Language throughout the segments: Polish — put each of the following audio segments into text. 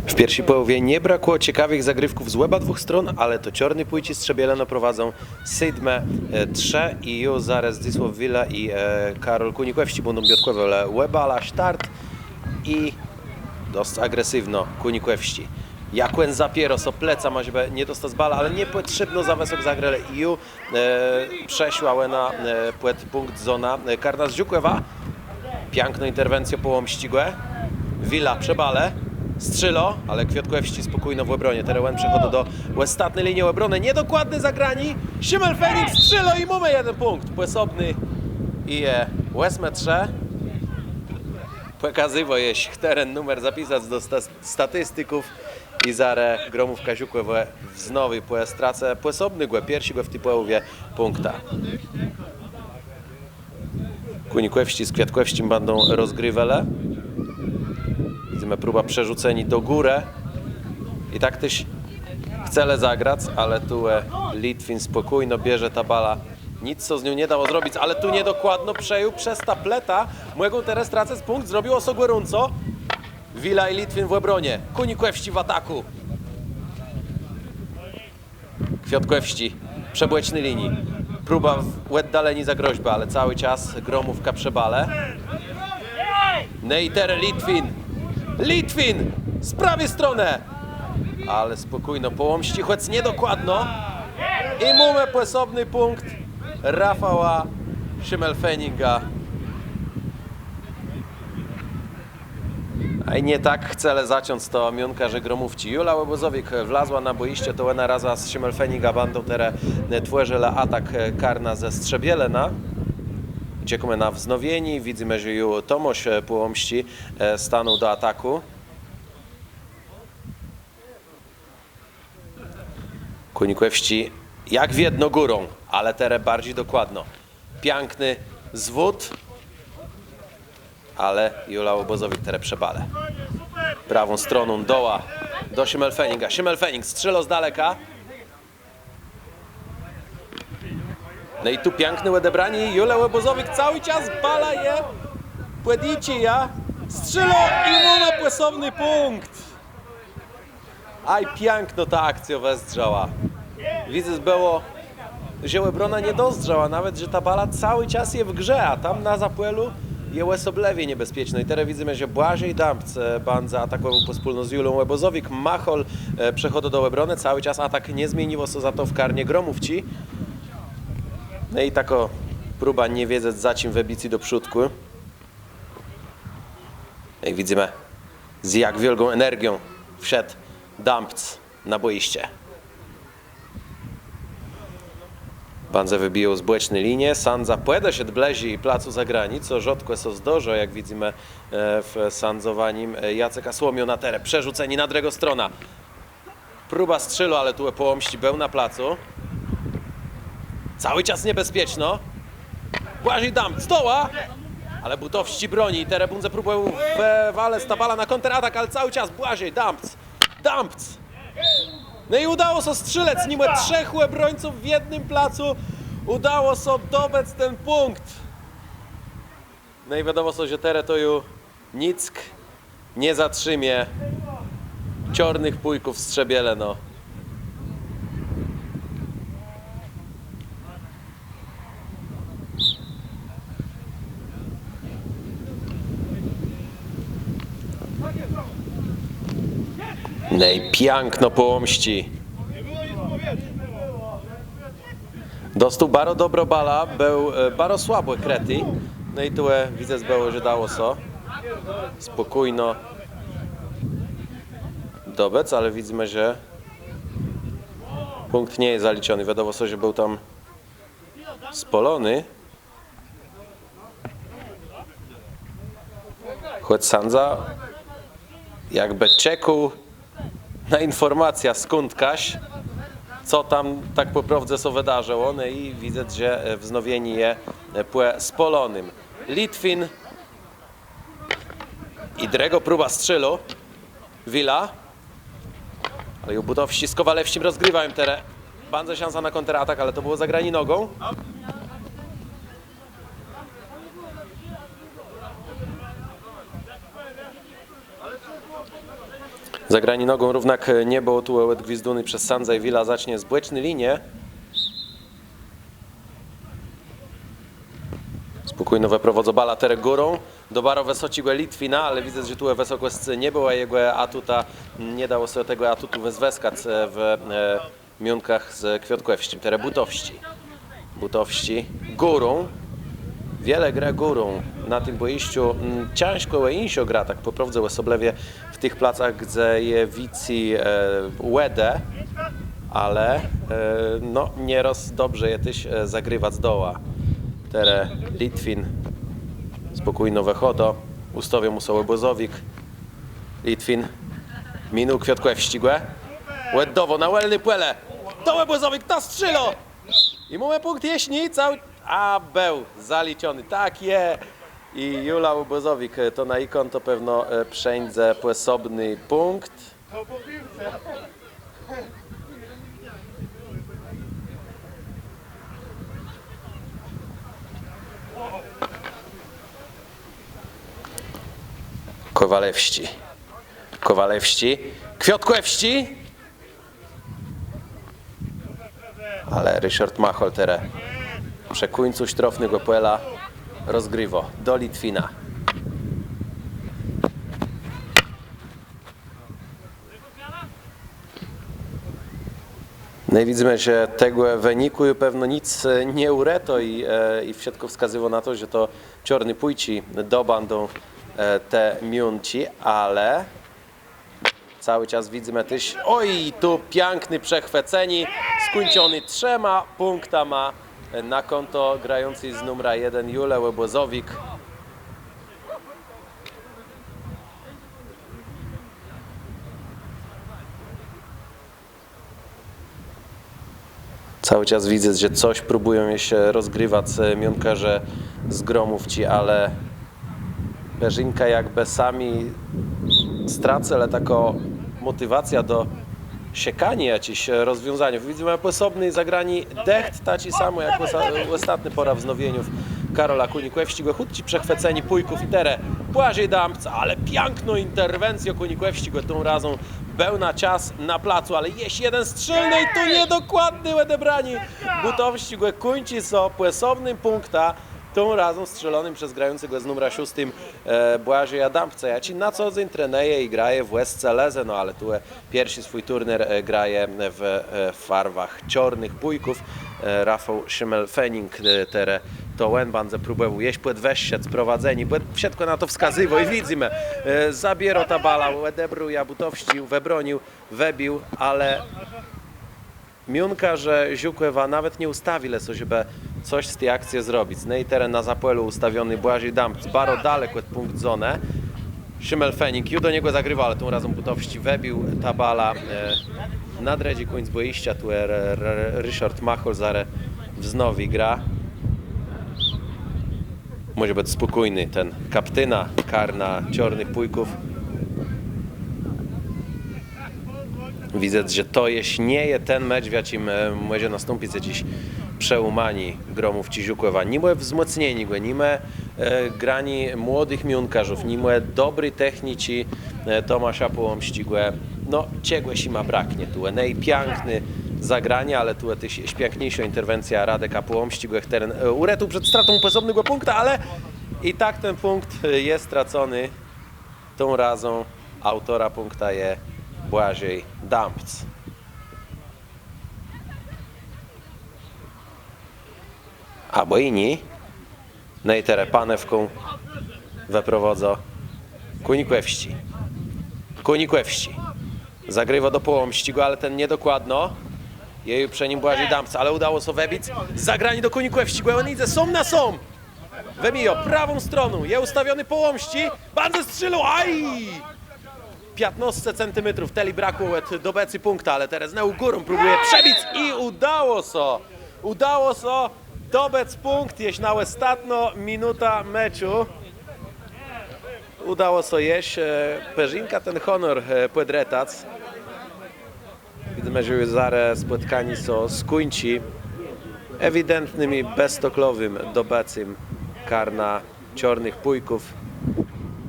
W pierwszej połowie nie brakło ciekawych zagrywków z łeba dwóch stron, ale to Czarny Płci Strzebieleno prowadzą 7-3 i już zaraz Zdzisław Wila i Karol Kunikłewści będą biodkłewe łebala start i dość agresywno Kunikłewści. Jakuen zapiero so pleca maźbe nie dostać bala, ale nie potrzebno za wysok zagrele i już przeszła na płet punkt zona Karna z Dziukłewa. Piękna interwencja połom ścigłe. Wila przebale. Strzylo, ale Kwiatkowści spokojno w obronie. Terełen przechodzi do ostatniej linii obrony. Niedokładny zagrani. Szymel Feniks strzylo i mamy jeden punkt. Płesobny i łesme 3. Pokazywo jeśli teren numer zapisać do statystyków i zare gromów Kaziukłe w znowu stracę płesobny głę. Pierwszy głę w tej połowie punkta. Kunikłewści z Kwiatkowści będą rozgrywele. Widzimy próba przerzuceni do góry i tak też chce zagrać, ale tu Litwin spokojno bierze ta bala. Nic co z nią nie dało zrobić, ale tu niedokładno przejął przez tapleta. Mogą teraz tracać punkt, zrobił osogłerunco. Wila i Litwin w obronie. Kunikłewści w ataku. Kwiatkowści przebłeczny linii. Próba w oddaleni za groźbę, ale cały czas gromówka przebale. Neiter Litwin. Litwin z prawej strony, ale spokojno połomści, choć niedokładno i mamy płesobny punkt Rafała Szymel-Feninga. A i nie tak chce zaciąć to miunka, że gromówci. Jula Łobozowik wlazła na boiście, to ona raza z Szymel-Feninga bandą tere tworzyła atak Karna ze Strzebielena. Czekamy na wznowieni, widzimy, że już Tomoś Połomści stanął do ataku. Kunikłewści jak w jedno górą, ale teraz bardziej dokładno. Piękny zwód, ale Jula Łobozowik teraz przebale. Prawą stroną doła do Szymel-Feninga. Szymel-Fening strzelał z daleka. No i tu piękne odebranie. Jula Łobozowik cały czas bala je. Płedici ja. Strzelą i mamy płesowny punkt. Aj piękno ta akcja wezdrała. Widzę było, że obrona nie dozdrzała nawet, że ta bala cały czas jest w grze, a tam na zapłelu jest oblewie niebezpieczne. I teraz widzimy, że Błażej Dampc bandza atakował pospólno z Julą Łobozowik. Machol przechodzi do obrony. Cały czas atak nie zmieniło się za to w Karnie gromówci. No i tako próba nie wiedzieć za czym w ebicji do przódku. I widzimy z jak wielką energią wszedł Dampc na boiście. Bandze wybiją z bocznej linii. Sandza płeda się blezi i placu za granicą. Rzodko so zdożo, jak widzimy w sandzowanim. Jacek Asłomio na terę. Przerzuceni na drugą stronę. Próba strzelu, ale tu połomści był na placu. Cały czas niebezpieczno. Błażej Dampc z doła, ale Butowści broni. I teraz Bundze próbują wale stabala na kontratak, ale cały czas Błażej Dampc. Dampc. No i udało się strzelec, nim trzech obrońców w jednym placu. Udało się dobec ten punkt. No i wiadomo, że teraz to już nic nie zatrzymie Czarnych Pujków w Strzebieleno. No i piękno połomści. Dostał bardzo dobro bala, był bardzo słabo krety. No i tu widzę było, że dało się spokojno dobec, ale widzimy, że punkt nie jest zaliczony. Wiadomo, że był tam spolony. Choć Sandza jakby czekał na informacja skąd kaś, co tam tak po prawdzie się wydarzyło. No i widzę, że wznowieni je płe spolonym. Litwin i drego próba strzelu. Wila. Ale i Butowści z Kowalewściem rozgrywają teraz. Bardzo szansa na kontratak, ale to było zagranie nogą. Zagrani nogą równak nie było tu łed gwizduny przez Sandza i Villa zacznie zbłeczny linię. Spokojno wyprowadza bala tere górą. Dobaro wysocił Litwina, ale widzę, że tu wysoko nie było jego atuta. Nie dało sobie tego atutu wezweskać w miunkach z Kwiatkowści. Tere Butowści. Butowści górą. Wiele gra górą na tym boiściu. Ciężko insio gra, tak poprawdze osoblewie w tych placach, gdzie je wici łedę, ale no nieraz dobrze je tyś zagrywać z doła. Tere Litwin spokojno wychodo, ustawia mu sobie Bozowik. Litwin minął Kwiatkowści. Łedowo na łelny płele. To Bozowik ta strzylo! I mamy punkt jeśni cały... A był zaliczony, tak je. I Jula Ubozowik to na ikon to pewno przędze płesobny punkt. Kowalewści. Kowalewści. Kwiatkowści. Ale Ryszard Machol teraz przy końcu sztrofnego płela rozgrywa do Litwina. No i widzimy, że tego wyniku pewno nic nie ureto i wszystko wskazywało na to, że to czarny pójci dobandą te miunci, ale cały czas widzimy też, oj, tu piękny przechwyceni, skończony 3 punktami na konto grający z numera 1 Jule Łebozowik. Cały czas widzę, że coś próbują się rozgrywać miąkarze z Gromówci, ale Perzynka jakby sami stracę, ale taka motywacja do siekania jakichś rozwiązań. Widzimy osobny zagrani decht, taci samo jak ostatni pora wznowieniów Karola Kunikłewści. Chudci przechwyceni Pujków i tere Błażej Dampca, ale piękną interwencję Kunikłewści, tą razem był na czas na placu, ale jest jeden strzelny i tu niedokładny odebrani. Butowści kończy so płesobnym punkta, tym razem strzelonym przez grającego z numera 6 Błażeja Dampca. Ja ci na co dzień trenuję i graję w Łezce Leze, no ale tu pierwszy swój turniej graje w farwach czarnych Pujków. Rafał Szymelfening tere to Łębanze próbował jeść płet weszczec prowadzeni, bo wszystko na to wskazywał i widzimy. Zabiero ta bala, odebrał Butowści, webronił, webił, ale miunka, że Ziukłewa nawet nie ustawi sobie, żeby coś z tej akcji zrobić. No i teren na zapłelu ustawiony Błażej Dampc, baro daleko od punkt zonę. Szymelfening już do niego zagrywa, ale tym razem Butowści webił ta bala na dredzie końc boiścia. Tu Ryszard Machol zare wznowi gra. Może być spokojny ten kaptyna karna czarnych Pujków. Widzę, że to jeśli nie jest ten mecz, w jakim może nastąpić jakiś przełamani Gromówci Ziukłewa. Nie ma wzmocnieni go, nie ma grani młodych miunkarzów, nie ma dobrej technici Tomasza Połomścigłe. No, czegoś ma braknie tu. Nej piękny zagranie, ale tu jest piękniejsza interwencja Radeka Połomścigłych teren uretu przed stratą posobnego punkta, ale i tak ten punkt jest stracony. Tą razą autora punkta jest Błażej Dampc. Albo inni. No i teraz panewką wyprowadza Kunikłewści. Kunikłewści. Zagrywa do Połomścigu, ale ten niedokładno. Jej przy nim Błażej Dampc, ale udało się webić. Zagranie do Kunikłewścigu. On idzie są na są. Webijo prawą stroną. Je ustawiony Połomści. Bardzo strzelą. Aj! 15 cm. Teli brakło do becy punkta, ale teraz na górą próbuje przebić i udało się. Udało się dobec punkt, jeśli na ostatnią minuta meczu. Udało się jeść. Perzynka ten honor podretac. Widzimy, że już zaraz spotkani są skończy ewidentnym i bezstoklowym dobecym karna czarnych Pujków.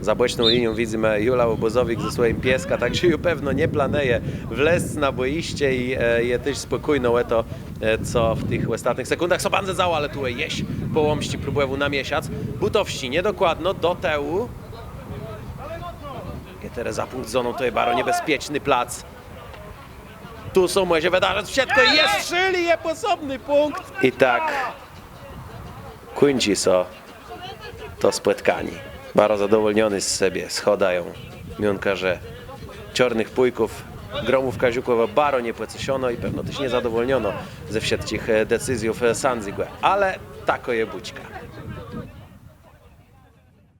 za boczną linią widzimy Jula Obozowik ze swoim pieska, także ju pewno nie planuje wlec na boiście i je też spokojno to, co w tych ostatnich sekundach Sobanze zał, ale tu jeść połomści próbuje na miesiąc. Butowści niedokładno do tyłu. I teraz za punkt zoną to jest bardzo niebezpieczny plac. Tu są może wydarzyć wszystko i jest strzeli, jest osobny punkt. I tak kończy się to spotkanie. Bardzo zadowolniony z siebie schodają miąkarze czarnych pujków. Gromów Kaziukowa bardzo nie płacono i pewno też nie zadowolniono ze wszystkich decyzji Sandzigłe, ale tako je bućka.